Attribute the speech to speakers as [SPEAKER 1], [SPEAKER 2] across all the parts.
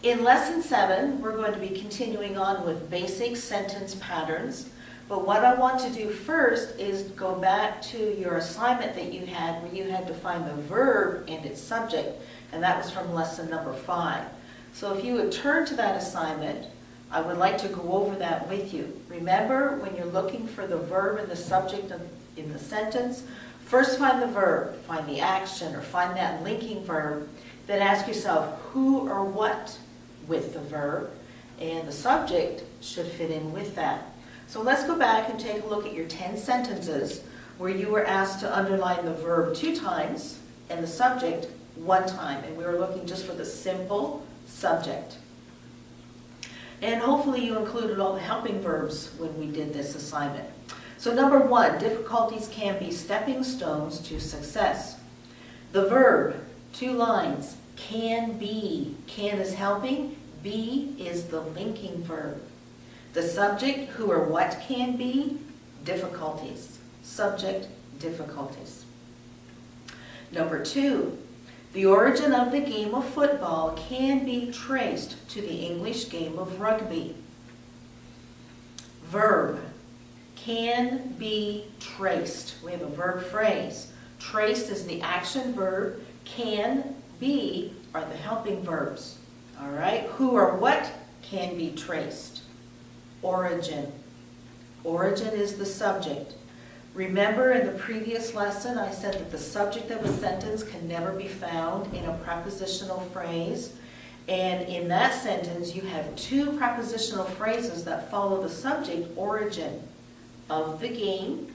[SPEAKER 1] In Lesson 7, we're going to be continuing on with basic sentence patterns. But what I want to do first is go back to your assignment that you had where you had to find the verb and its subject, and that was from lesson number 5. So if you would turn to that assignment, I would like to go over that with you. Remember, when you're looking for the verb and the subject in the sentence, first find the verb, find the action, or find that linking verb, then ask yourself who or what with the verb, and the subject should fit in with that. So let's go back and take a look at your 10 sentences where you were asked to underline the verb 2 times and the subject 1 time. And we were looking just for the simple subject. And hopefully you included all the helping verbs when we did this assignment. So number 1, difficulties can be stepping stones to success. The verb, 2 lines, can be. Can is helping, be is the linking verb. The subject, who or what can be, difficulties. Subject, difficulties. Number 2, the origin of the game of football can be traced to the English game of rugby. Verb, can be traced. We have a verb phrase. Traced is the action verb. Can be are the helping verbs. All right, who or what can be traced? Origin. Origin is the subject. Remember in the previous lesson I said that the subject of a sentence can never be found in a prepositional phrase. And in that sentence you have 2 prepositional phrases that follow the subject, origin, of the game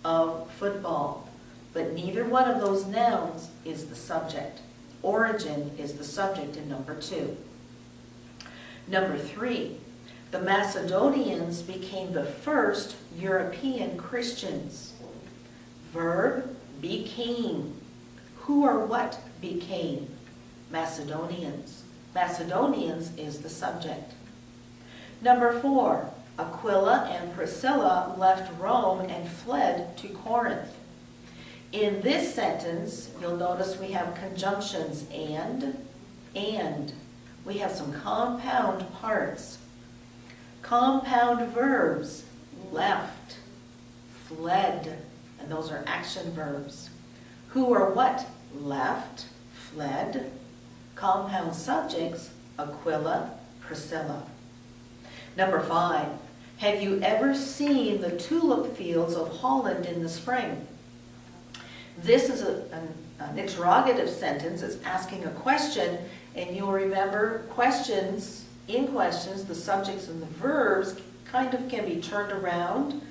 [SPEAKER 1] of football. But neither one of those nouns is the subject. Origin is the subject in number 2. Number 3. The Macedonians became the first European Christians. Verb, became. Who or what became? Macedonians. Macedonians is the subject. Number 4, Aquila and Priscilla left Rome and fled to Corinth. In this sentence, you'll notice we have conjunctions and. We have some compound parts. Compound verbs, left, fled, and those are action verbs. Who or what left, fled. Compound subjects, Aquila, Priscilla. Number 5, have you ever seen the tulip fields of Holland in the spring? This is an interrogative sentence. It's asking a question, and you'll remember questions. In questions, the subjects and the verbs kind of can be turned around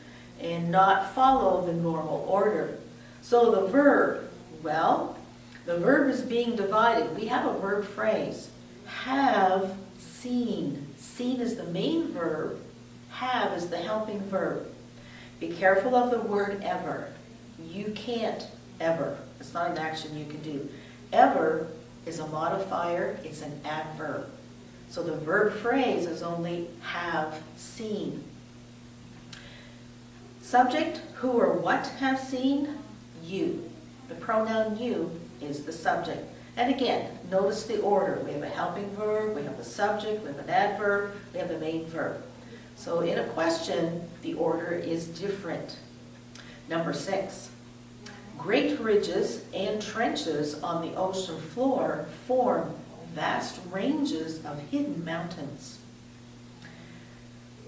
[SPEAKER 1] and not follow the normal order. So the verb, well, the verb is being divided. We have a verb phrase, have seen. Seen is the main verb, have is the helping verb. Be careful of the word ever. You can't ever. It's not an action you can do. Ever is a modifier, it's an adverb. So the verb phrase is only have seen. Subject, who or what have seen? You. The pronoun you is the subject. And again, notice the order. We have a helping verb, we have the subject, we have an adverb, we have the main verb. So in a question, the order is different. Number 6. Great ridges and trenches on the ocean floor form vast ranges of hidden mountains.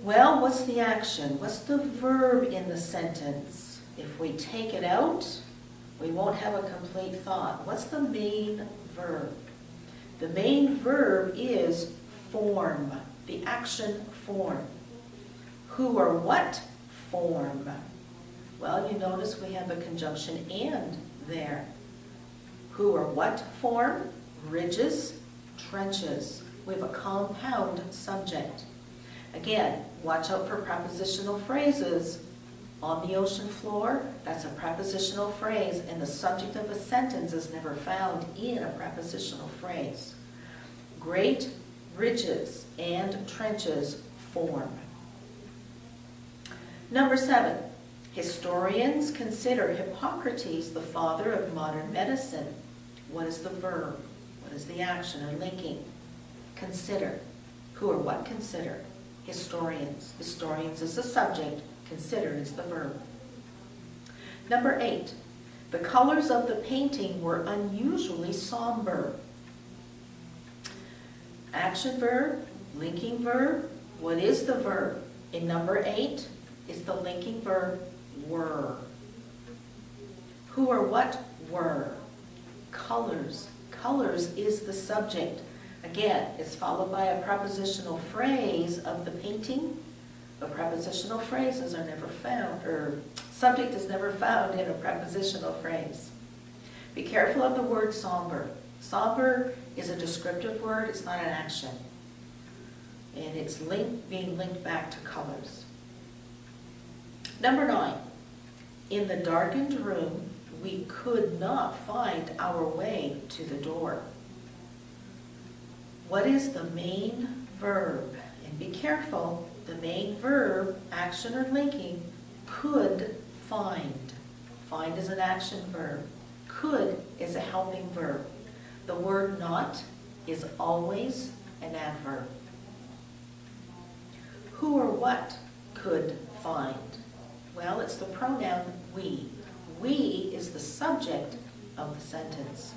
[SPEAKER 1] Well, what's the action? What's the verb in the sentence? If we take it out, we won't have a complete thought. What's the main verb? The main verb is form, the action form. Who or what form? Well, you notice we have a conjunction and there. Who or what form? Ridges, trenches. We have a compound subject. Again, watch out for prepositional phrases. On the ocean floor, that's a prepositional phrase, and the subject of a sentence is never found in a prepositional phrase. Great ridges and trenches form. Number 7, historians consider Hippocrates the father of modern medicine. What is the verb? What is the action or linking? consider. Who or what consider? Historians. Historians is the subject, consider is the verb. Number 8, the colors of the painting were unusually somber. Action verb, linking verb. What is the verb? In number 8 is the linking verb were. Who or what were? Colors. Colors is the subject. Again, it's followed by a prepositional phrase of the painting. But prepositional phrases are never found, or subject is never found in a prepositional phrase. Be careful of the word somber. Somber is a descriptive word, it's not an action. And it's being linked back to colors. Number 9, in the darkened room, we could not find our way to the door. What is the main verb? And be careful, the main verb, action or linking, could find. Find is an action verb. Could is a helping verb. The word not is always an adverb. Who or what could find? Well, it's the pronoun we. We is the subject of the sentence.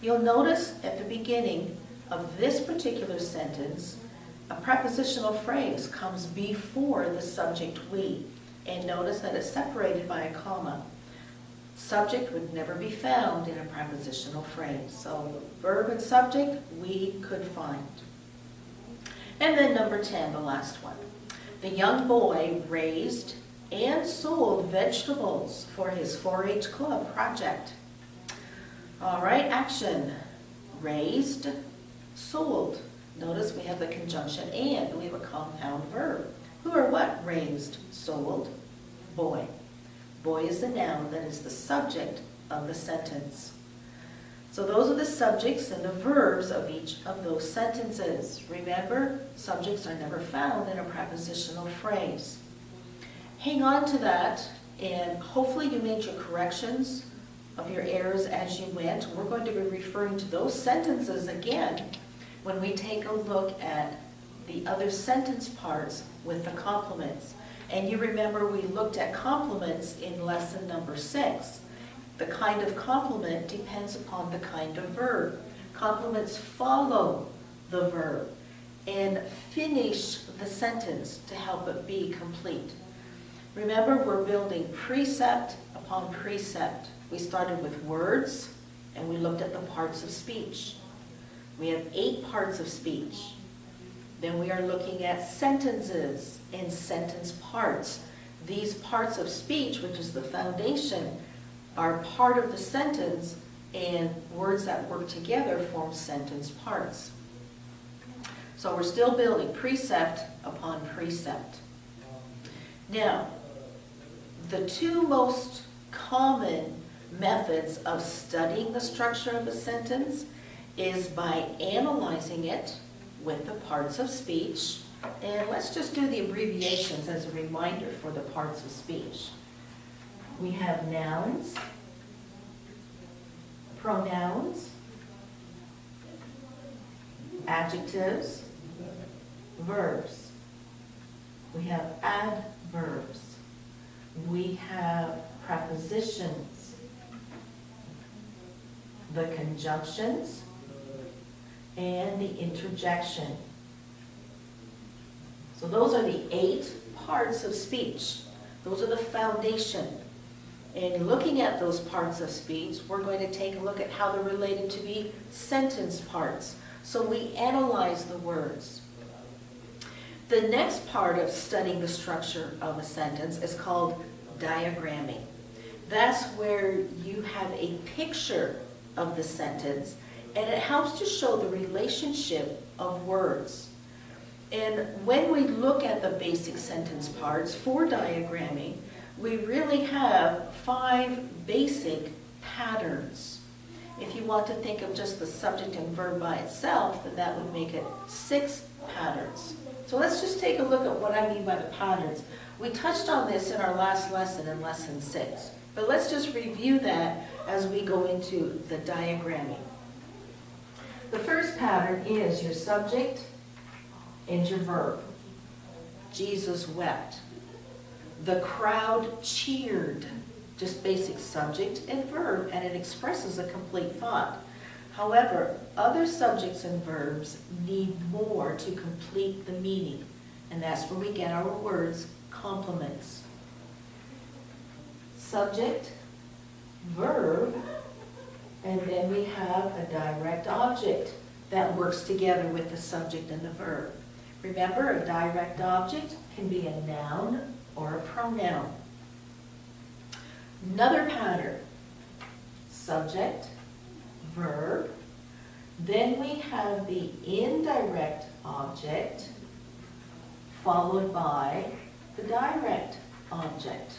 [SPEAKER 1] You'll notice at the beginning of this particular sentence, a prepositional phrase comes before the subject we. And notice that it's separated by a comma. Subject would never be found in a prepositional phrase. So verb and subject, we could find. And then number 10, the last one. The young boy raised and sold vegetables for his 4-H club project. All right, action. Raised, sold. Notice we have the conjunction and. We have a compound verb. Who or what raised, sold? Boy. Boy is the noun that is the subject of the sentence. So those are the subjects and the verbs of each of those sentences. Remember, subjects are never found in a prepositional phrase. Hang on to that, and hopefully you made your corrections of your errors as you went. We're going to be referring to those sentences again when we take a look at the other sentence parts with the complements. And you remember we looked at complements in lesson number 6. The kind of complement depends upon the kind of verb. Complements follow the verb and finish the sentence to help it be complete. Remember, we're building precept upon precept. We started with words and we looked at the parts of speech. We have 8 parts of speech. Then we are looking at sentences and sentence parts. These parts of speech, which is the foundation, are part of the sentence, and words that work together form sentence parts. So we're still building precept upon precept. Now, the 2 most common methods of studying the structure of a sentence is by analyzing it with the parts of speech. And let's just do the abbreviations as a reminder for the parts of speech. We have nouns, pronouns, adjectives, verbs. We have adverbs. We have prepositions, the conjunctions, and the interjection. So those are the 8 parts of speech. Those are the foundation. And looking at those parts of speech, we're going to take a look at how they're related to be sentence parts. So we analyze the words. The next part of studying the structure of a sentence is called diagramming. That's where you have a picture of the sentence, and it helps to show the relationship of words. And when we look at the basic sentence parts for diagramming, we really have 5 basic patterns. If you want to think of just the subject and verb by itself, then that would make it 6 patterns. So let's just take a look at what I mean by the patterns. We touched on this in our last lesson in lesson 6, but let's just review that as we go into the diagramming. The first pattern is your subject and your verb. Jesus wept. The crowd cheered. Just basic subject and verb, and it expresses a complete thought. However, other subjects and verbs need more to complete the meaning, and that's where we get our words complements. Subject, verb, and then we have a direct object that works together with the subject and the verb. Remember, a direct object can be a noun or a pronoun. Another pattern, subject, verb, then we have the indirect object followed by the direct object.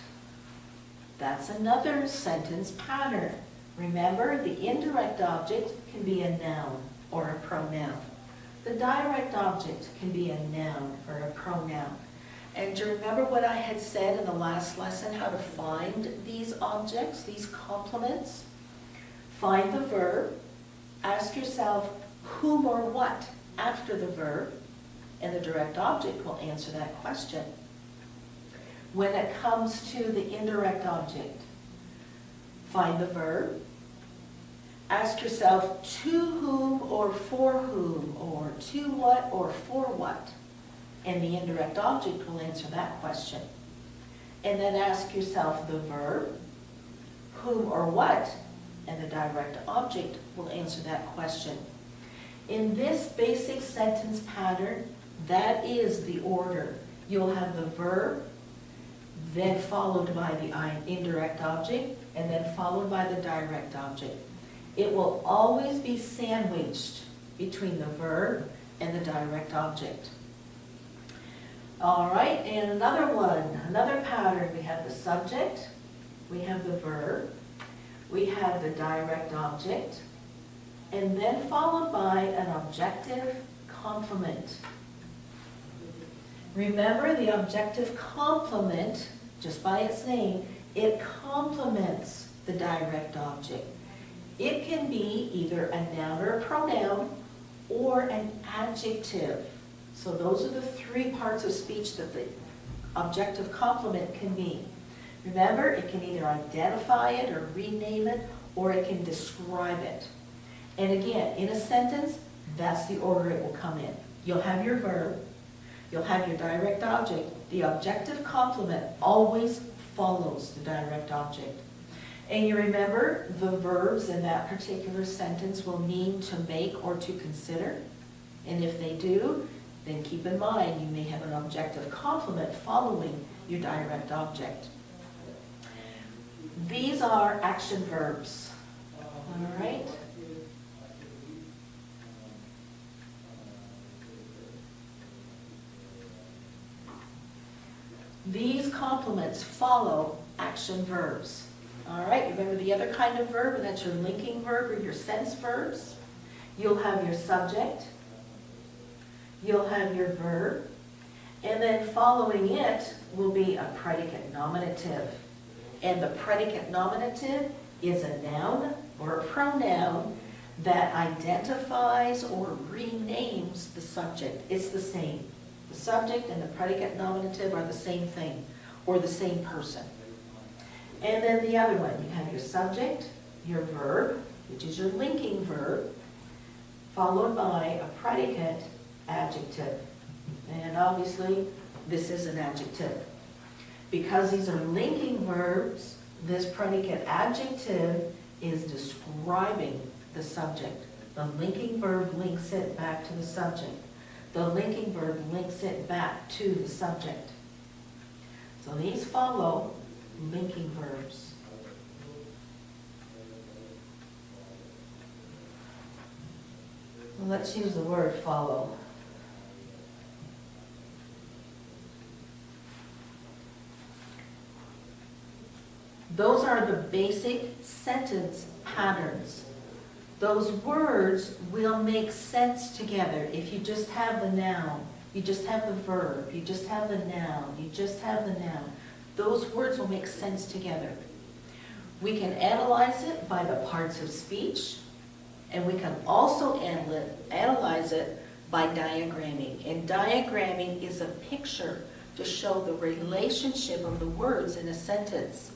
[SPEAKER 1] That's another sentence pattern. Remember, the indirect object can be a noun or a pronoun. The direct object can be a noun or a pronoun. And do you remember what I had said in the last lesson, how to find these objects, these complements? Find the verb, ask yourself whom or what after the verb, and the direct object will answer that question. When it comes to the indirect object, find the verb, ask yourself to whom or for whom, or to what or for what, and the indirect object will answer that question. And then ask yourself the verb, whom or what, and the direct object will answer that question. In this basic sentence pattern, that is the order. You'll have the verb, then followed by the indirect object, and then followed by the direct object. It will always be sandwiched between the verb and the direct object. All right, and another one, another pattern. We have the subject, we have the verb, we have the direct object, and then followed by an objective complement. Remember, the objective complement, just by its name, it complements the direct object. It can be either a noun or a pronoun or an adjective. So those are the three parts of speech that the objective complement can be. Remember, it can either identify it or rename it, or it can describe it. And again, in a sentence, that's the order it will come in. You'll have your verb, you'll have your direct object. The objective complement always follows the direct object. And you remember, the verbs in that particular sentence will mean to make or to consider. And if they do, then keep in mind you may have an objective complement following your direct object. These are action verbs. All right? These complements follow action verbs. All right, remember the other kind of verb, and that's your linking verb or your sense verbs. You'll have your subject, you'll have your verb, and then following it will be a predicate nominative. And the predicate nominative is a noun or a pronoun that identifies or renames the subject. It's the same. The subject and the predicate nominative are the same thing, or the same person. And then the other one, you have your subject, your verb, which is your linking verb, followed by a predicate adjective. And obviously, this is an adjective. Because these are linking verbs, this predicate adjective is describing the subject. The linking verb links it back to the subject. The linking verb links it back to the subject. So these follow linking verbs. Well, let's use the word follow. Those are the basic sentence patterns. Those words will make sense together if you just have the noun, you just have the verb, you just have the noun, you just have the noun. Those words will make sense together. We can analyze it by the parts of speech, And we can also analyze it by diagramming. And diagramming is a picture to show the relationship of the words in a sentence.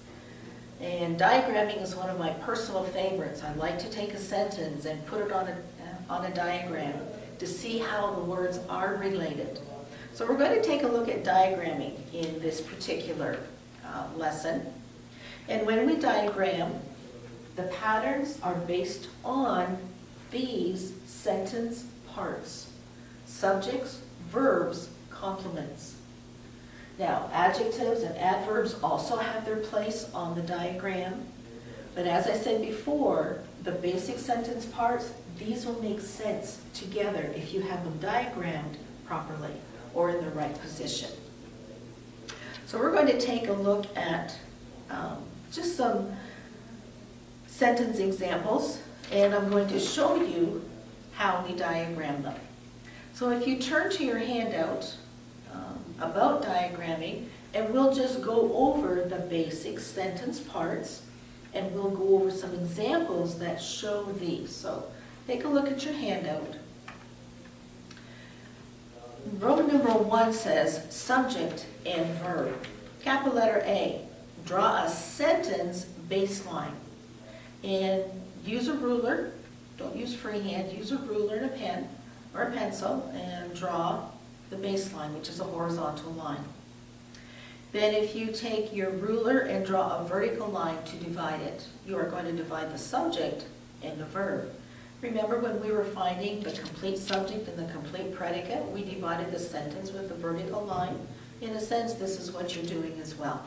[SPEAKER 1] And diagramming is one of my personal favorites. I like to take a sentence and put it on a diagram to see how the words are related. So we're going to take a look at diagramming in this particular lesson. And when we diagram, the patterns are based on these sentence parts: subjects, verbs, complements. Now, adjectives and adverbs also have their place on the diagram, but as I said before, the basic sentence parts, these will make sense together if you have them diagrammed properly or in the right position. So we're going to take a look at just some sentence examples, and I'm going to show you how we diagram them. So if you turn to your handout about diagramming, and we'll just go over the basic sentence parts, and we'll go over some examples that show these. So take a look at your handout. Roman numeral 1 says subject and verb. Capital letter A, draw a sentence baseline. And use a ruler, don't use freehand, use a ruler and a pen or a pencil and draw the baseline, which is a horizontal line. Then if you take your ruler and draw a vertical line to divide it, you are going to divide the subject and the verb. Remember when we were finding the complete subject and the complete predicate, we divided the sentence with the vertical line. In a sense, this is what you're doing as well.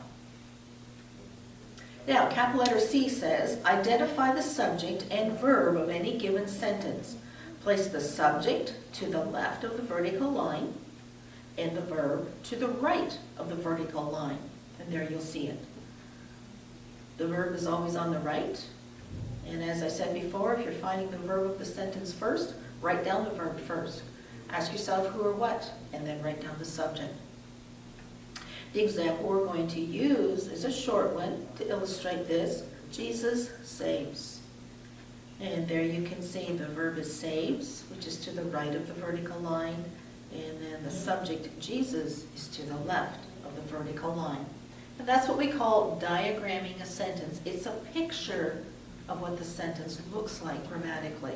[SPEAKER 1] Now, capital letter C says, identify the subject and verb of any given sentence. Place the subject to the left of the vertical line and the verb to the right of the vertical line. And there you'll see it. The verb is always on the right. And as I said before, if you're finding the verb of the sentence first, write down the verb first. Ask yourself who or what, and then write down the subject. The example we're going to use is a short one to illustrate this. Jesus saves. And there you can see the verb is saves, which is to the right of the vertical line, and then the subject, Jesus, is to the left of the vertical line. And that's what we call diagramming a sentence. It's a picture of what the sentence looks like grammatically.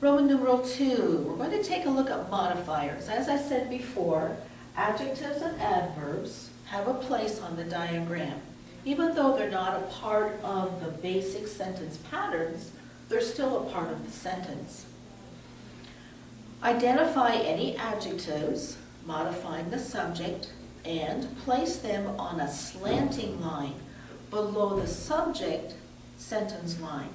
[SPEAKER 1] Roman numeral 2, we're going to take a look at modifiers. As I said before, adjectives and adverbs have a place on the diagram. Even though they're not a part of the basic sentence patterns, they're still a part of the sentence. Identify any adjectives modifying the subject and place them on a slanting line below the subject sentence line.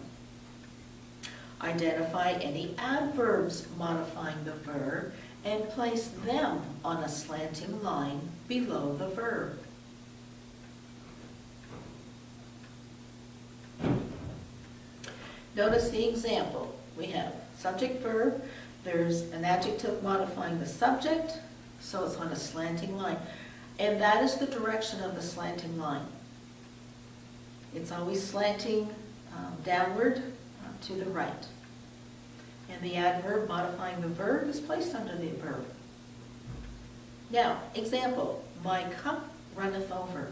[SPEAKER 1] Identify any adverbs modifying the verb and place them on a slanting line below the verb. Notice the example. We have subject verb, there's an adjective modifying the subject, so it's on a slanting line. And that is the direction of the slanting line. It's always slanting downward to the right. And the adverb modifying the verb is placed under the verb. Now, example, my cup runneth over.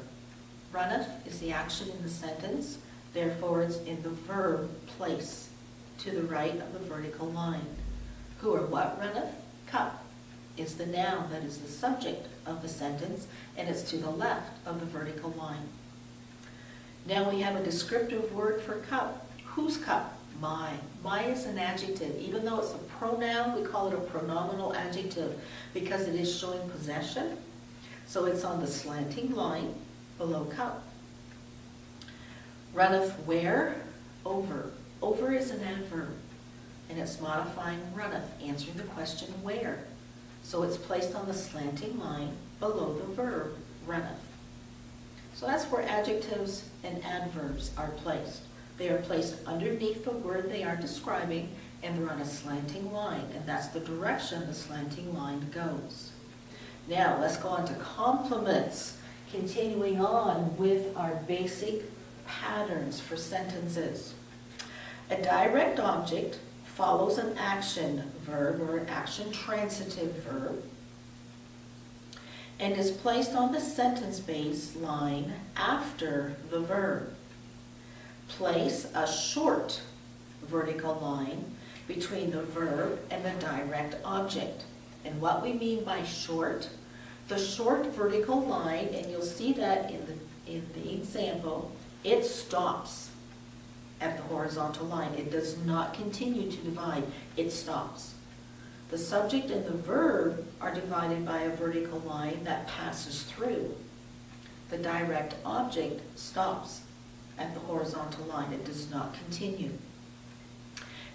[SPEAKER 1] Runneth is the action in the sentence, therefore it's in the verb place to the right of the vertical line. Who or what runneth? Cup is the noun that is the subject of the sentence, and it's to the left of the vertical line. Now we have a descriptive word for cup. Whose cup? My. My is an adjective. Even though it's a pronoun, we call it a pronominal adjective because it is showing possession. So it's on the slanting line below cup. Runneth where? Over. Over is an adverb, and it's modifying runneth, answering the question where. So it's placed on the slanting line below the verb, runneth. So that's where adjectives and adverbs are placed. They are placed underneath the word they are describing, and they're on a slanting line, and that's the direction the slanting line goes. Now, let's go on to complements, continuing on with our basic patterns for sentences. A direct object follows an action verb or an action transitive verb and is placed on the sentence base line after the verb. Place a short vertical line between the verb and the direct object. And what we mean by short, the short vertical line, and you'll see that in the example, it stops at the horizontal line. It does not continue to divide, it stops. The subject and the verb are divided by a vertical line that passes through. The direct object stops at the horizontal line. It does not continue.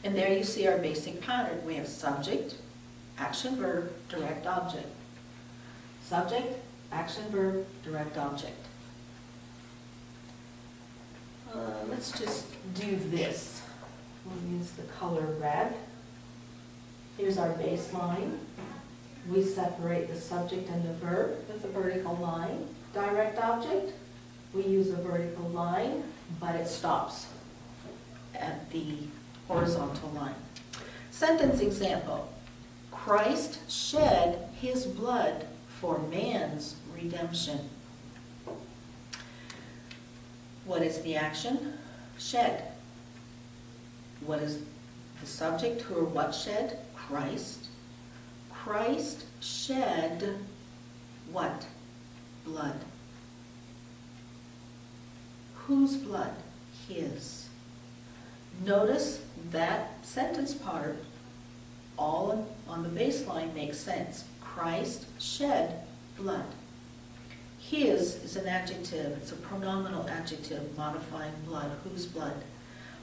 [SPEAKER 1] And there you see our basic pattern. We have subject, action, verb, direct object. Subject, action, verb, direct object. Let's just do this. We'll use the color red. Here's our baseline. We separate the subject and the verb with a vertical line. Direct object, we use a vertical line, but it stops at the horizontal line. Sentence example. Christ shed his blood for man's redemption. What is the action? Shed. What is the subject? Who or what shed? Christ. Christ shed what? Blood. Whose blood? His. Notice that sentence part, all on the baseline, makes sense. Christ shed blood. His is an adjective. It's a pronominal adjective modifying blood. Whose blood?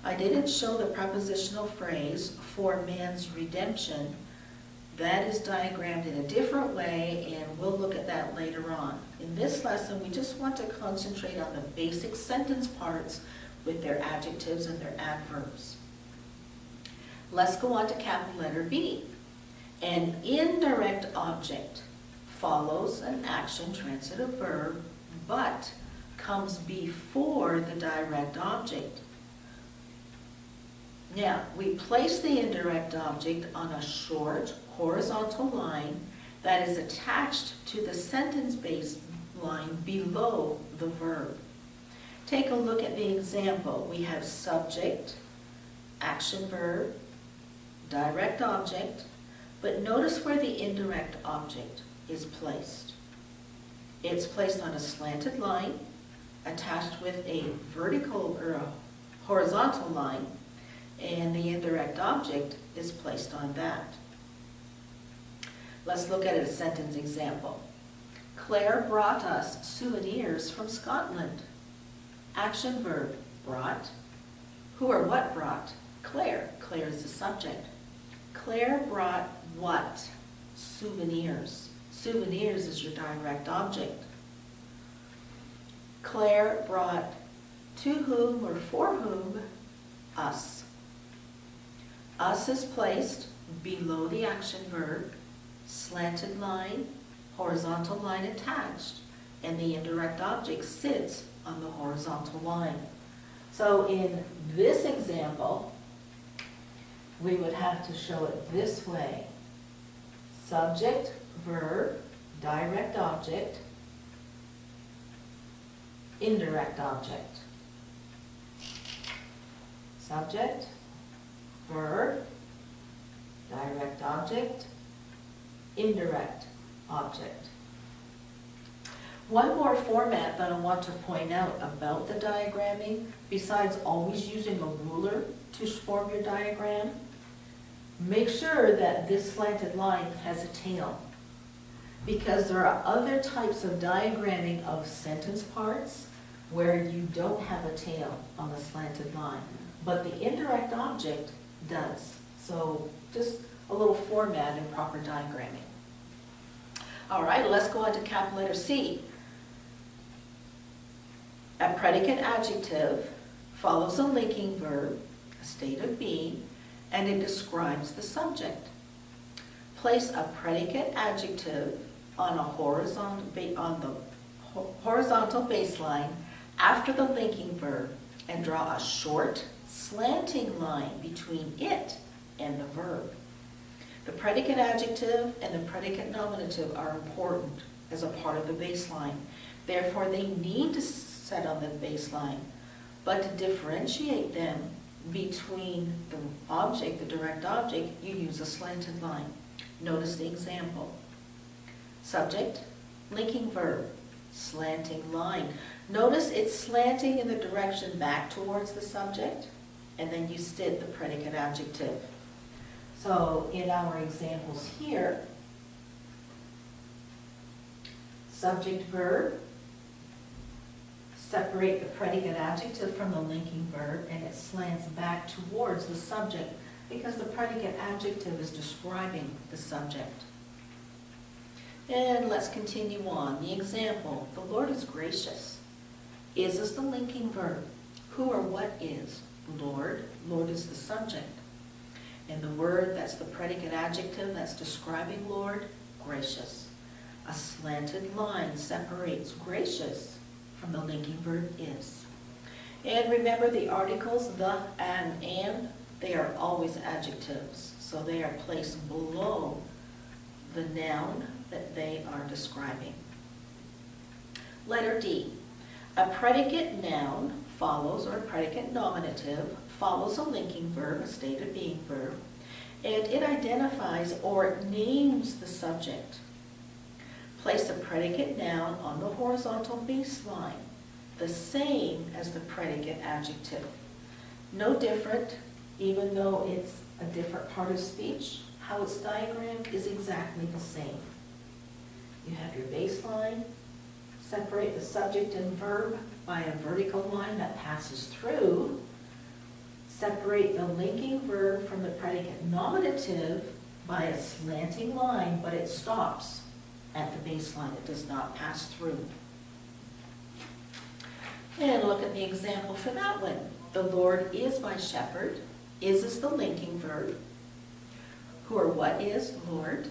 [SPEAKER 1] I didn't show the prepositional phrase for man's redemption. That is diagrammed in a different way, and we'll look at that later on. In this lesson, we just want to concentrate on the basic sentence parts with their adjectives and their adverbs. Let's go on to capital letter B. An indirect object follows an action transitive verb, but comes before the direct object. Now, we place the indirect object on a short horizontal line that is attached to the sentence base line below the verb. Take a look at the example. We have subject, action verb, direct object, but notice where the indirect object is placed. It's placed on a slanted line attached with a vertical or a horizontal line, and the indirect object is placed on that. Let's look at a sentence example. Claire brought us souvenirs from Scotland. Action verb, brought. Who or what brought? Claire. Claire is the subject. Claire brought what? Souvenirs. Souvenirs is your direct object. Claire brought to whom or for whom? Us. Us is placed below the action verb, slanted line, horizontal line attached, and the indirect object sits on the horizontal line. So in this example, we would have to show it this way. Subject, verb, direct object, indirect object. Subject, verb, direct object, indirect object. One more format that I want to point out about the diagramming, besides always using a ruler to form your diagram, make sure that this slanted line has a tail, because there are other types of diagramming of sentence parts where you don't have a tail on the slanted line, but the indirect object does. So just a little format in proper diagramming. All right, let's go on to capital letter C. A predicate adjective follows a linking verb, a state of being, and it describes the subject. Place a predicate adjective on the horizontal baseline after the linking verb, and draw a short, slanting line between it and the verb. The predicate adjective and the predicate nominative are important as a part of the baseline. Therefore, they need to set on the baseline. But to differentiate them between the object, the direct object, you use a slanted line. Notice the example. Subject, linking verb, slanting line. Notice it's slanting in the direction back towards the subject, and then you did the predicate adjective. So in our examples here, subject verb, separate the predicate adjective from the linking verb, and it slants back towards the subject because the predicate adjective is describing the subject. And let's continue on. The example, the Lord is gracious. Is the linking verb. Who or what is? Lord. Lord is the subject. And the word that's the predicate adjective that's describing Lord, gracious. A slanted line separates gracious from the linking verb is. And remember the articles, the, and, they are always adjectives. So they are placed below the noun that they are describing. Letter D. A predicate noun follows, or a predicate nominative, follows a linking verb, a state of being verb, and it identifies or names the subject. Place a predicate noun on the horizontal baseline, the same as the predicate adjective. No different, even though it's a different part of speech, how it's diagrammed is exactly the same. You have your baseline, separate the subject and verb by a vertical line that passes through. Separate the linking verb from the predicate nominative by a slanting line, but it stops at the baseline. It does not pass through. And look at the example for that one. The Lord is my shepherd. Is the linking verb. Who or what is Lord.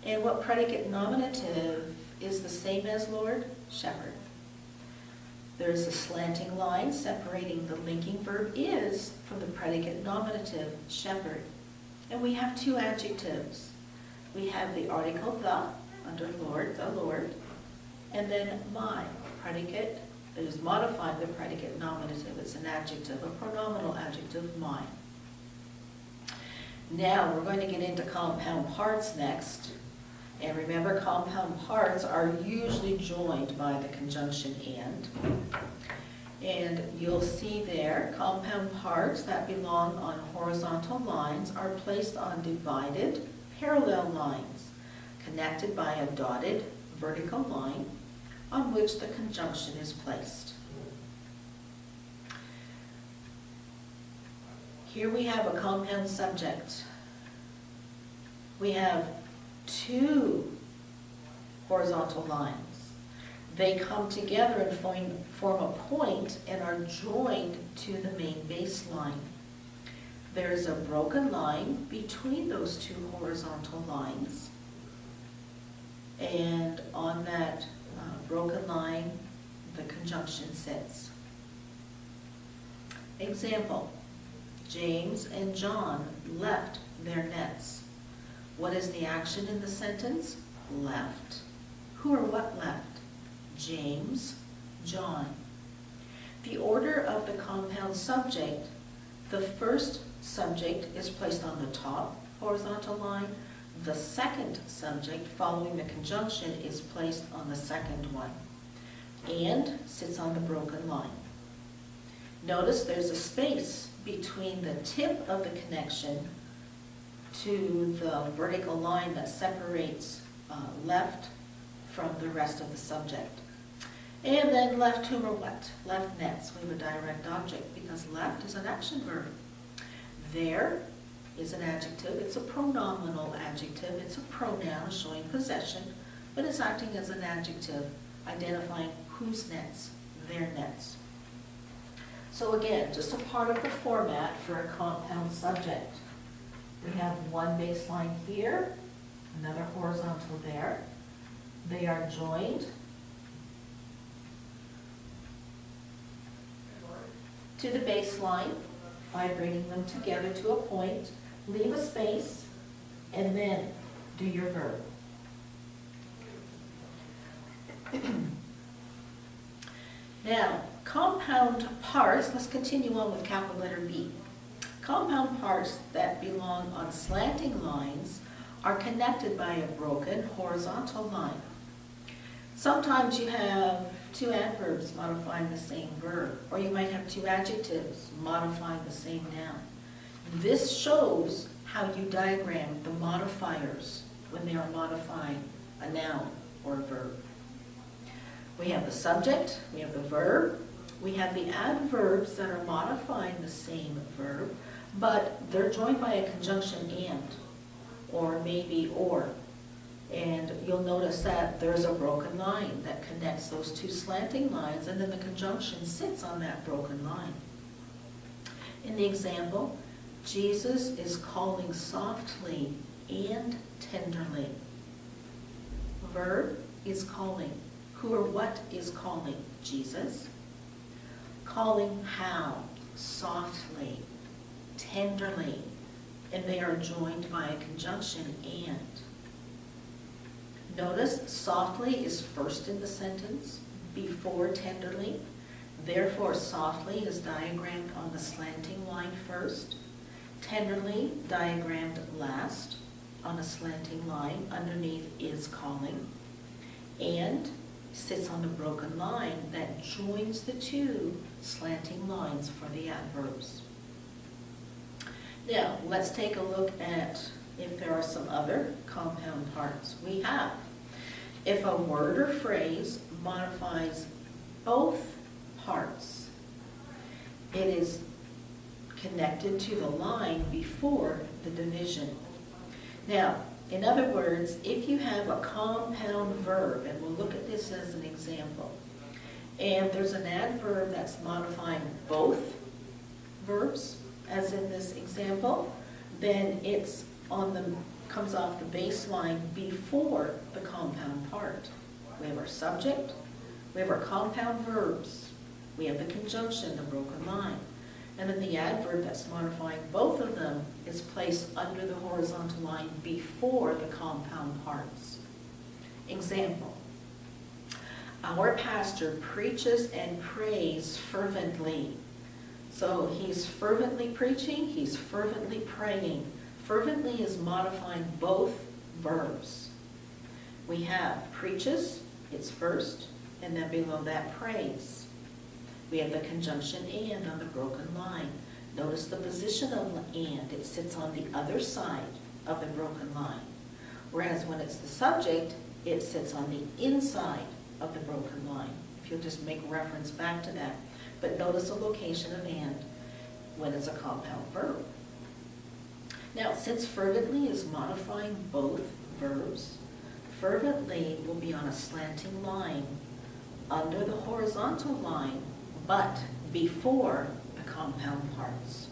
[SPEAKER 1] And what predicate nominative is the same as Lord? Shepherd. There's a slanting line separating the linking verb is from the predicate nominative, shepherd. And we have two adjectives. We have the article the, under Lord, the Lord, and then my, predicate that is modifying the predicate nominative. It's an adjective, a pronominal adjective, my. Now we're going to get into compound parts next. And remember, compound parts are usually joined by the conjunction and. And you'll see there, compound parts that belong on horizontal lines are placed on divided parallel lines, connected by a dotted vertical line on which the conjunction is placed. Here we have a compound subject. We have two horizontal lines. They come together and form a point and are joined to the main baseline. There's a broken line between those two horizontal lines, and on that broken line the conjunction sits. Example, James and John left their nets. What is the action in the sentence? Left. Who or what left? James, John. The order of the compound subject, the first subject is placed on the top horizontal line. The second subject following the conjunction is placed on the second one. And sits on the broken line. Notice there's a space between the tip of the connection to the vertical line that separates left from the rest of the subject. And then left whom or what? Left nets. We have a direct object because left is an action verb. There is an adjective. It's a pronominal adjective. It's a pronoun showing possession, but it's acting as an adjective, identifying whose nets, their nets. So again, just a part of the format for a compound subject. We have one baseline here, another horizontal there. They are joined to the baseline by bringing them together to a point, leave a space, and then do your verb. Now, compound parts, let's continue on with capital letter B. Compound parts that belong on slanting lines are connected by a broken horizontal line. Sometimes you have two adverbs modifying the same verb, or you might have two adjectives modifying the same noun. This shows how you diagram the modifiers when they are modifying a noun or a verb. We have the subject, we have the verb, we have the adverbs that are modifying the same verb, but they're joined by a conjunction and, or maybe or. And you'll notice that there's a broken line that connects those two slanting lines, and then the conjunction sits on that broken line. In the example, Jesus is calling softly and tenderly. Verb is calling. Who or what is calling? Jesus. Calling how? Softly, tenderly, and they are joined by a conjunction and. Notice softly is first in the sentence before tenderly. Therefore, softly is diagrammed on the slanting line first. Tenderly diagrammed last on a slanting line. Underneath is calling. And sits on the broken line that joins the two slanting lines for the adverbs. Now, let's take a look at if there are some other compound parts. We have, if a word or phrase modifies both parts, it is connected to the line before the division. Now, in other words, if you have a compound verb, and we'll look at this as an example, and there's an adverb that's modifying both verbs, as in this example, then it's comes off the baseline before the compound part. We have our subject, we have our compound verbs, we have the conjunction, the broken line, and then the adverb that's modifying both of them is placed under the horizontal line before the compound parts. Example, our pastor preaches and prays fervently. So he's fervently preaching, he's fervently praying. Fervently is modifying both verbs. We have preaches, it's first, and then below that prays. We have the conjunction and on the broken line. Notice the position of and. It sits on the other side of the broken line. Whereas when it's the subject, it sits on the inside of the broken line. If you'll just make reference back to that. But notice the location of and when it's a compound verb. Now, since fervently is modifying both verbs, fervently will be on a slanting line under the horizontal line, but before the compound parts.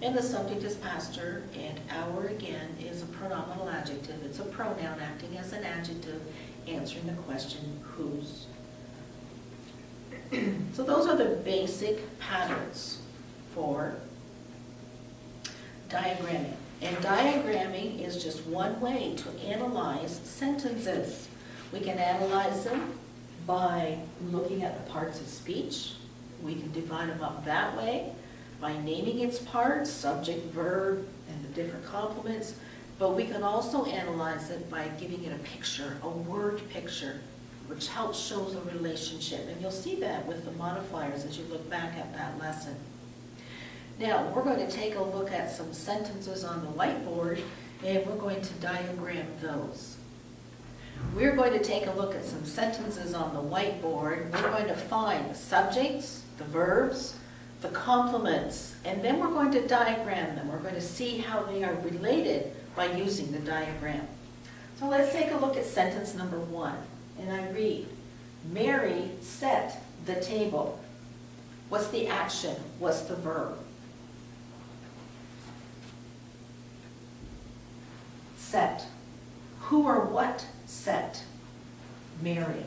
[SPEAKER 1] And the subject is pastor, and our again is a pronominal adjective. It's a pronoun acting as an adjective, answering the question, whose. So those are the basic patterns for diagramming. And diagramming is just one way to analyze sentences. We can analyze them by looking at the parts of speech. We can divide them up that way by naming its parts, subject, verb, and the different complements. But we can also analyze it by giving it a picture, a word picture, which helps show the relationship. And you'll see that with the modifiers as you look back at that lesson. Now, we're going to take a look at some sentences on the whiteboard, and we're going to diagram those. We're going to take a look at some sentences on the whiteboard. We're going to find the subjects, the verbs, the complements, and then we're going to diagram them. We're going to see how they are related by using the diagram. So let's take a look at sentence number 1. And I read, Mary set the table. What's the action? What's the verb? Set. Who or what set? Mary.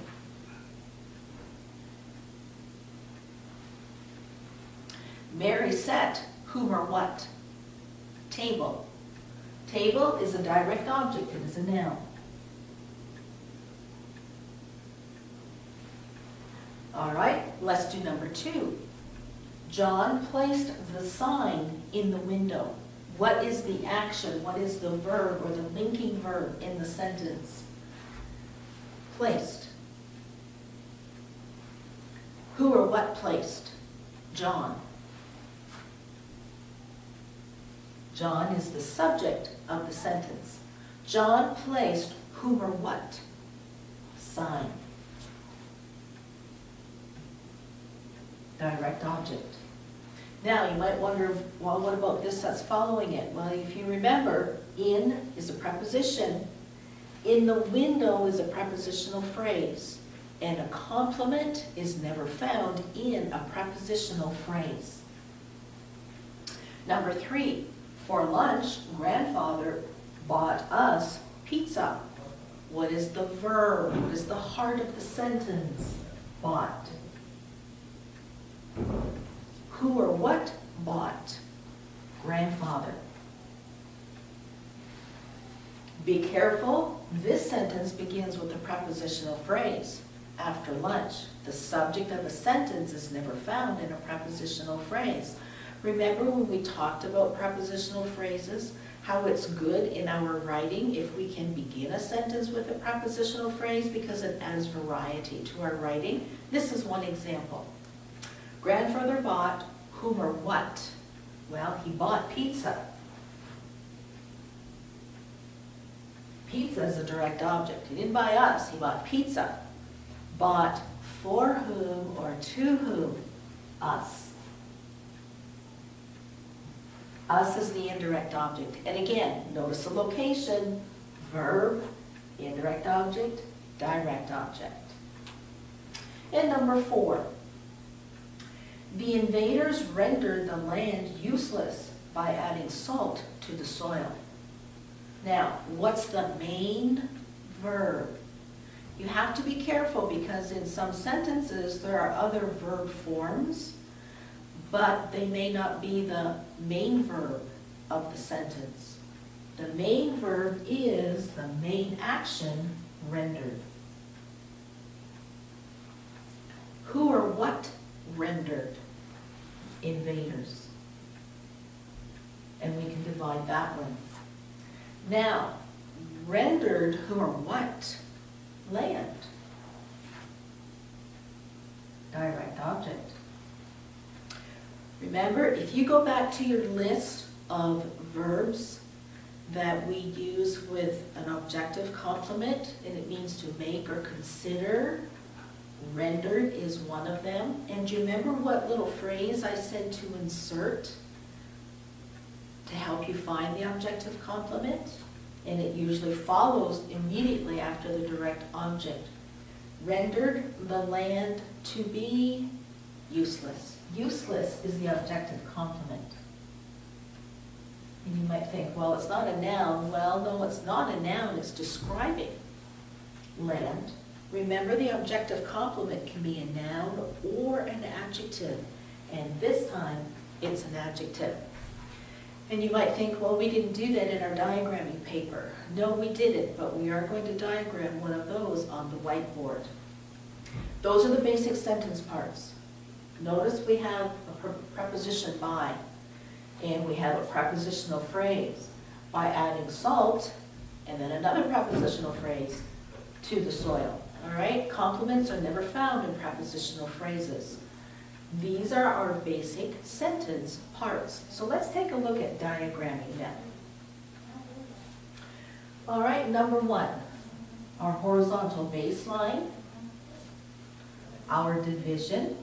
[SPEAKER 1] Mary set whom or what? Table. Table is a direct object, it is a noun. All right, let's do number 2. John placed the sign in the window. What is the action? What is the verb or the linking verb in the sentence? Placed. Who or what placed? John. John is the subject of the sentence. John placed whom or what? Sign. Direct object. Now you might wonder, well, what about this that's following it? Well, if you remember, in is a preposition. In the window is a prepositional phrase. And a complement is never found in a prepositional phrase. Number 3, for lunch, grandfather bought us pizza. What is the verb? What is the heart of the sentence? Bought. Who or what bought? Grandfather. Be careful, this sentence begins with a prepositional phrase. After lunch, the subject of a sentence is never found in a prepositional phrase. Remember when we talked about prepositional phrases, how it's good in our writing if we can begin a sentence with a prepositional phrase because it adds variety to our writing? This is one example. Grandfather bought whom or what? Well, he bought pizza. Pizza is a direct object. He didn't buy us, he bought pizza. Bought for whom or to whom? Us. Us is the indirect object. And again, notice the location, verb, indirect object, direct object. And number 4, the invaders rendered the land useless by adding salt to the soil. Now, what's the main verb? You have to be careful because in some sentences there are other verb forms, but they may not be the main verb of the sentence. The main verb is the main action, rendered. Who or what rendered? Invaders. And we can divide that one. Now, rendered who or what? Land. Direct object. Remember, if you go back to your list of verbs that we use with an objective complement, and it means to make or consider, rendered is one of them. And do you remember what little phrase I said to insert to help you find the objective complement? And it usually follows immediately after the direct object. Rendered the land to be useless. Useless is the objective complement. And you might think, well, it's not a noun. Well, no, it's not a noun. It's describing land. Remember, the objective complement can be a noun or an adjective. And this time, it's an adjective. And you might think, well, we didn't do that in our diagramming paper. No, we didn't, but we are going to diagram one of those on the whiteboard. Those are the basic sentence parts. Notice we have a preposition by, and we have a prepositional phrase by adding salt, and then another prepositional phrase to the soil. All right? Complements are never found in prepositional phrases. These are our basic sentence parts. So let's take a look at diagramming them. All right, number 1, our horizontal baseline, our division,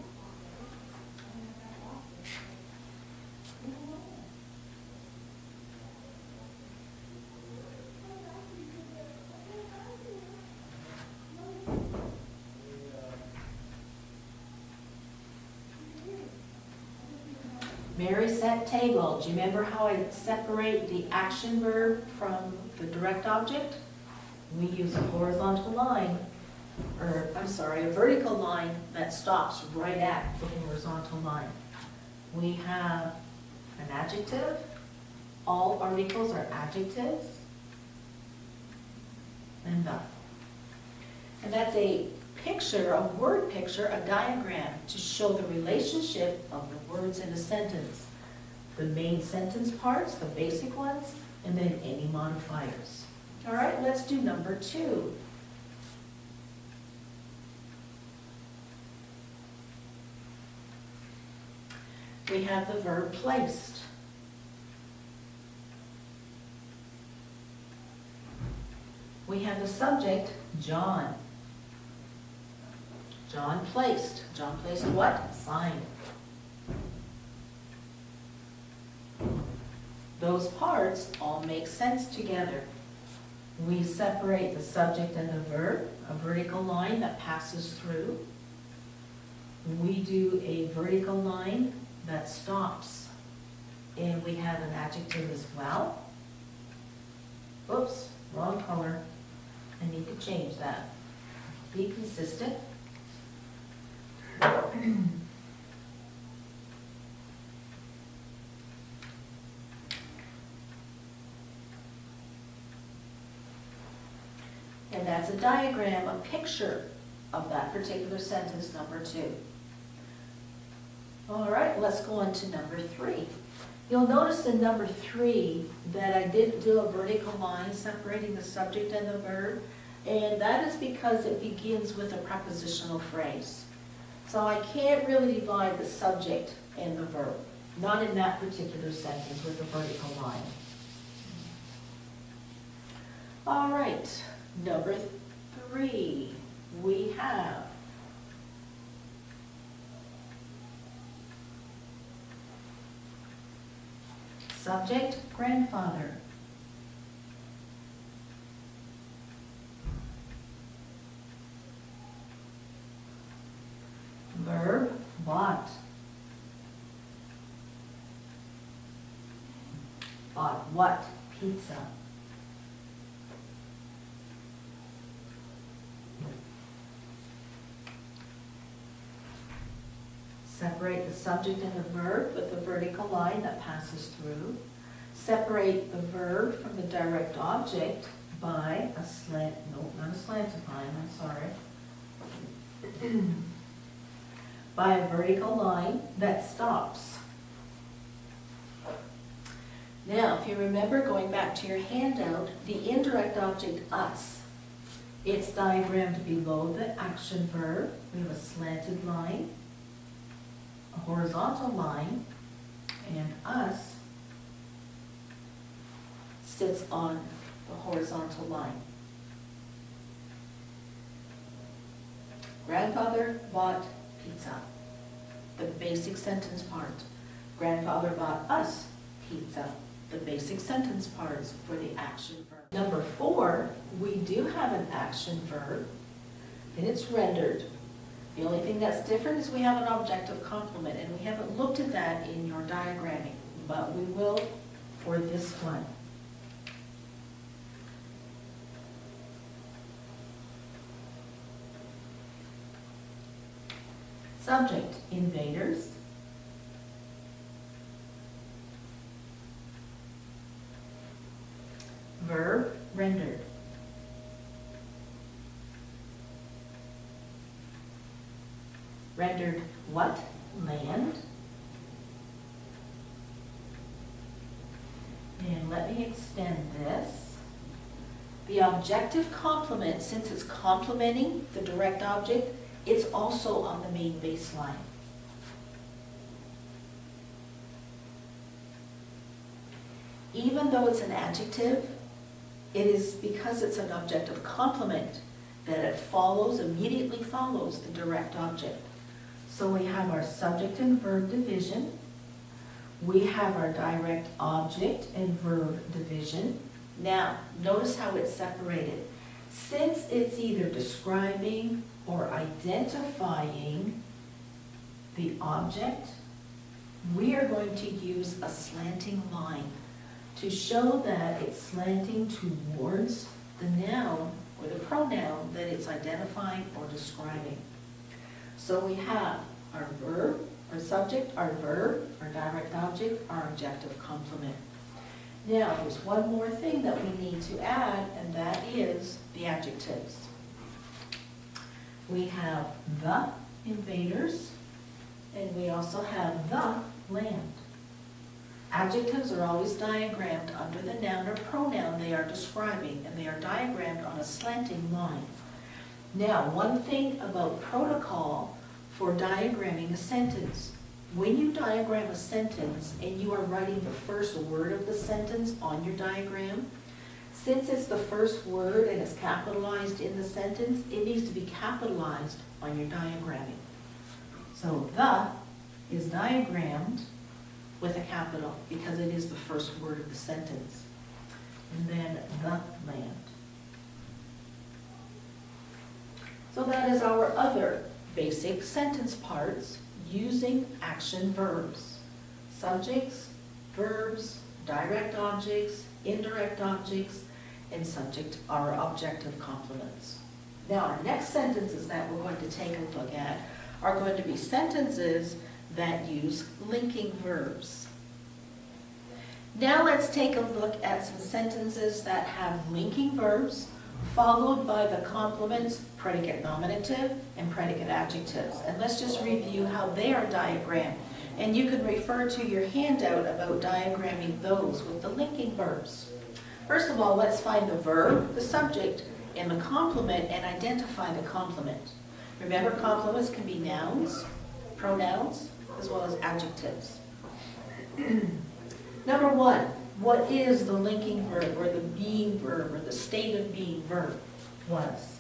[SPEAKER 1] Mary set table. Do you remember how I separate the action verb from the direct object? We use a horizontal line, or I'm sorry, a vertical line that stops right at the horizontal line. we have an adjective. All articles are adjectives. And the. And that's a picture, a word picture, a diagram to show the relationship of the words in a sentence. The main sentence parts, the basic ones, and then any modifiers. All right, let's do number 2. We have the verb placed. We have the subject, John. John placed. John placed what? Sign. Those parts all make sense together. We separate the subject and the verb, a vertical line that passes through. We do a vertical line that stops. And we have an adjective as well. Oops, wrong color. I need to change that. Be consistent. And that's a diagram, a picture of that particular sentence, number 2. All right, let's go on to number 3. You'll notice in number 3 that I did do a vertical line separating the subject and the verb, and that is because it begins with a prepositional phrase. So I can't really divide the subject and the verb, not in that particular sentence with a vertical line. All right, number 3, we have subject, grandfather. Verb, bought. Bought what? Pizza. Separate the subject and the verb with the vertical line that passes through. Separate the verb from the direct object by a slant, no, not a slanted line, I'm sorry. By a vertical line that stops. Now, if you remember, going back to your handout, the indirect object, us, it's diagrammed below the action verb. We have a slanted line, a horizontal line, and us sits on the horizontal line. Grandfather bought pizza. The basic sentence part. Grandfather bought us pizza. The basic sentence parts for the action verb. Number 4, we do have an action verb, and it's rendered. The only thing that's different is we have an objective complement, and we haven't looked at that in your diagramming, but we will for this one. Subject, invaders. Verb, rendered. Rendered what? Land. And let me extend this. The objective complement, since it's complementing the direct object, it's also on the main baseline. Even though it's an adjective, it is because it's an objective complement that it follows, immediately follows the direct object. So we have our subject and verb division. We have our direct object and verb division. Now, notice how it's separated. Since it's either describing or identifying the object, we are going to use a slanting line to show that it's slanting towards the noun or the pronoun that it's identifying or describing. So we have our verb, Our subject, our verb, our direct object, our objective complement. Now, there's one more thing that we need to add, and that is the adjectives. We have the invaders, and we also have the land. Adjectives are always diagrammed under the noun or pronoun they are describing, and they are diagrammed on a slanting line. Now, one thing about protocol for diagramming a sentence. When you diagram a sentence and you are writing the first word of the sentence on your diagram, since it's the first word and it's capitalized in the sentence, it needs to be capitalized on your diagramming. So the is diagrammed with a capital because it is the first word of the sentence. And then the land. So that is our other basic sentence parts using action verbs. Subjects, verbs, direct objects, indirect objects, and subject are objective complements. Now our next sentences that we're going to take a look at are going to be sentences that use linking verbs. Now let's take a look at some sentences that have linking verbs followed by the complements, predicate nominative and predicate adjectives. And let's just review how they are diagrammed. And you can refer to your handout about diagramming those with the linking verbs. First of all, let's find the verb, the subject, and the complement and identify the complement. Remember, complements can be nouns, pronouns, as well as adjectives. Number one, what is the linking verb or the being verb or the state of being verb? Was.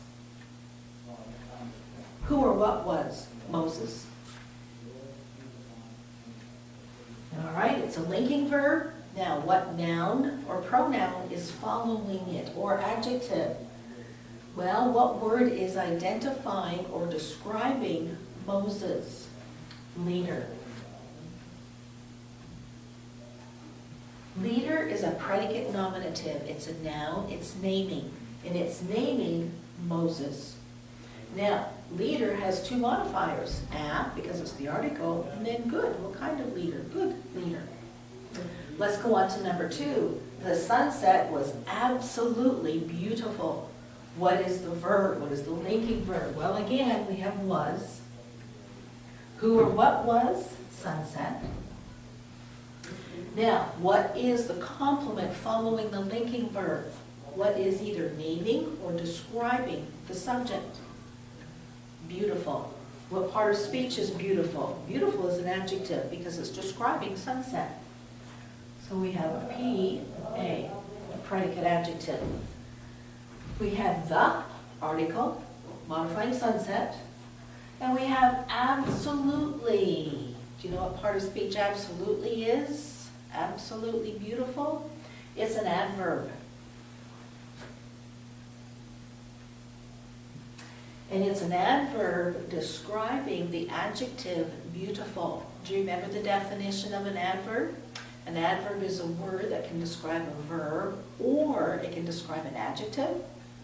[SPEAKER 1] Who or what was Moses? All right, it's a linking verb. Now, what noun or pronoun is following it, or adjective? Well, what word is identifying or describing Moses? Leader. Leader is a predicate nominative. It's a noun, it's naming, and it's naming Moses. Now, leader has two modifiers, a, because it's the article, and then good. What kind of leader? Good leader. Let's go on to number two. The sunset was absolutely beautiful. What is the verb? What is the linking verb? Well, again, we have was. Who or what was? Sunset. Now, what is the complement following the linking verb? What is either naming or describing the subject? Beautiful. What part of speech is beautiful? Beautiful is an adjective because it's describing sunset. So we have a P, a predicate adjective. We have the article, modifying sunset, and we have absolutely. Do you know what part of speech absolutely is? Absolutely beautiful. It's an adverb. And it's an adverb describing the adjective beautiful. Do you remember the definition of an adverb? An adverb is a word that can describe a verb, or it can describe an adjective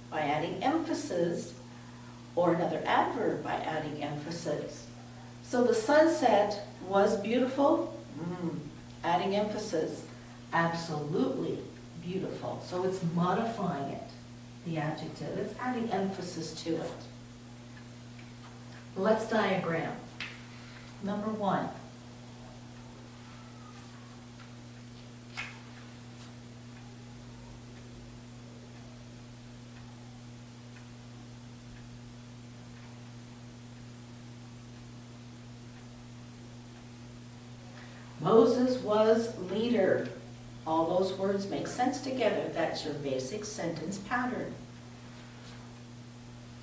[SPEAKER 1] by adding emphasis, or another adverb by adding emphasis. So the sunset was beautiful. Adding emphasis, absolutely beautiful. So it's modifying it, the adjective. It's adding emphasis to it. Let's diagram. Number one. Moses was leader. All those words make sense together. That's your basic sentence pattern.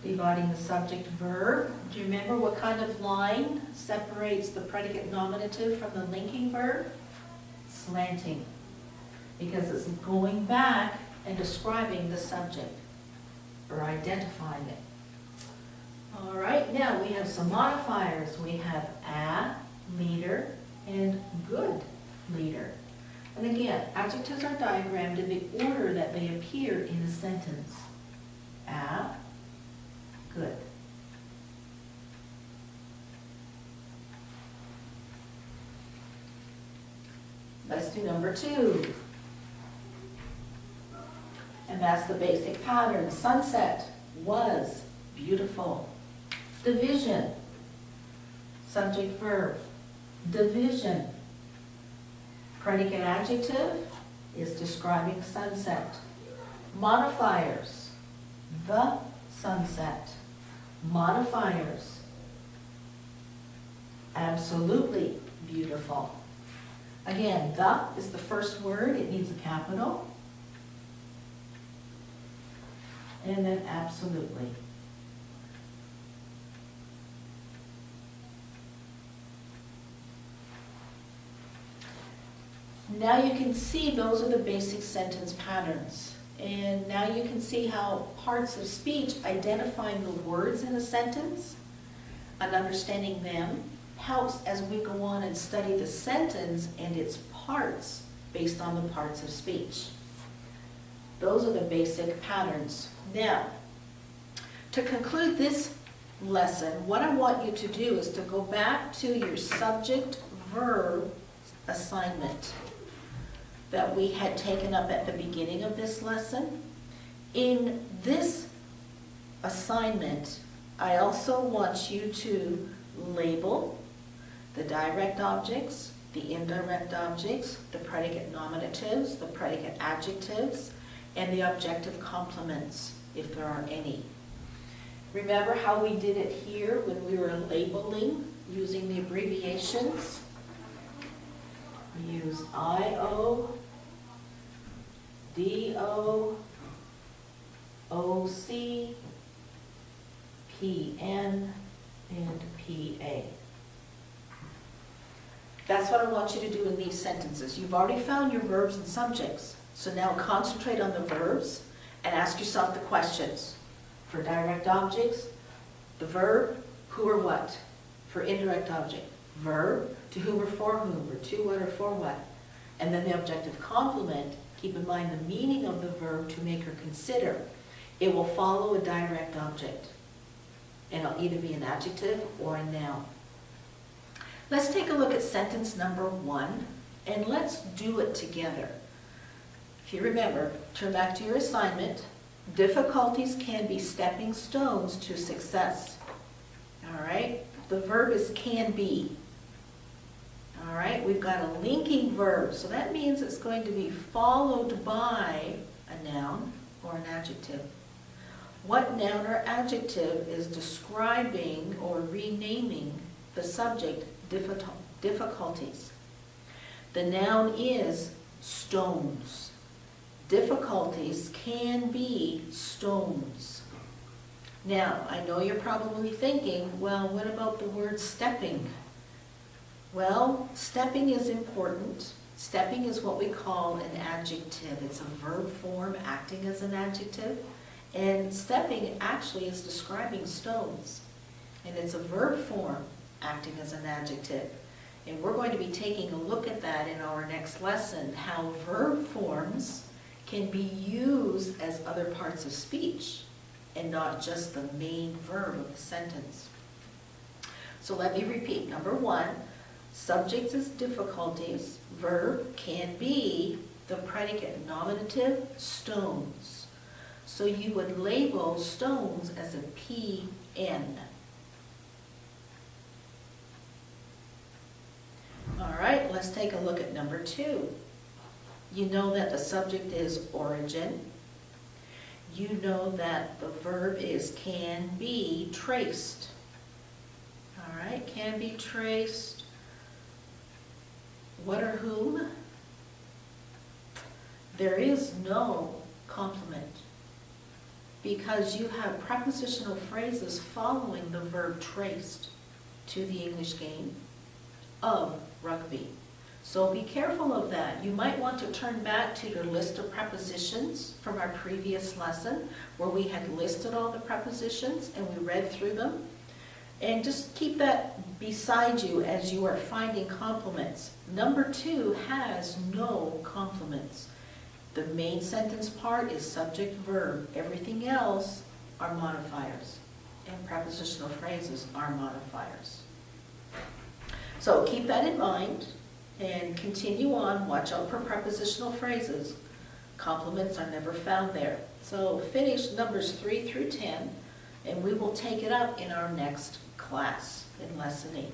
[SPEAKER 1] Dividing the subject verb. Do you remember what kind of line separates the predicate nominative from the linking verb? Slanting. Because it's going back and describing the subject or identifying it. All right, now we have some modifiers. We have a, leader, and good leader. And again, adjectives are diagrammed in the order that they appear in a sentence. A, good. Let's do number 2. And that's the basic pattern. Sunset was beautiful. Division. Subject verb. Division. Predicate adjective is describing sunset. Modifiers. The sunset. Modifiers. Absolutely beautiful. Again, the is the first word. It needs a capital. And then absolutely. Now you can see those are the basic sentence patterns. And now you can see how parts of speech, identifying the words in a sentence and understanding them, helps as we go on and study the sentence and its parts based on the parts of speech. Those are the basic patterns. Now, to conclude this lesson, what I want you to do is to go back to your subject-verb assignment that we had taken up at the beginning of this lesson. In this assignment, I also want you to label the direct objects, the indirect objects, the predicate nominatives, the predicate adjectives, and the objective complements, if there are any. Remember how we did it here when we were labeling using the abbreviations? We use I-O, D-O, O-C, P-N, and P-A. That's what I want you to do in these sentences. You've already found your verbs and subjects. So now concentrate on the verbs and ask yourself the questions. For direct objects, the verb, who or what. For indirect object, verb, to whom or for whom, or to what or for what. And then the objective complement, keep in mind the meaning of the verb to make or consider. It will follow a direct object. And it'll either be an adjective or a noun. Let's take a look at sentence number 1, and let's do it together. If you remember, turn back to your assignment. Difficulties can be stepping stones to success. All right, the verb is can be. All right, we've got a linking verb, so that means it's going to be followed by a noun or an adjective. What noun or adjective is describing or renaming the subject difficulties? The noun is stones. Difficulties can be stones. Now, I know you're probably thinking, well, what about the word stepping? Well, stepping is important. Stepping is what we call an adjective. It's a verb form acting as an adjective. And stepping actually is describing stones. And it's a verb form acting as an adjective. And we're going to be taking a look at that in our next lesson, how verb forms can be used as other parts of speech and not just the main verb of the sentence. So let me repeat. Number 1, subject is difficulties. Verb can be the predicate nominative stones. So you would label stones as a P-N. All right, let's take a look at number 2. You know that the subject is origin. You know that the verb is can be traced. All right, can be traced. What or whom? There is no complement because you have prepositional phrases following the verb traced to the English game of rugby. So be careful of that. You might want to turn back to your list of prepositions from our previous lesson where we had listed all the prepositions and we read through them. And just keep that beside you as you are finding complements. Number 2 has no complements. The main sentence part is subject-verb. Everything else are modifiers. And prepositional phrases are modifiers. So keep that in mind. And continue on, watch out for prepositional phrases. Complements are never found there. So finish numbers 3 through 10, and we will take it up in our next class in lesson 8.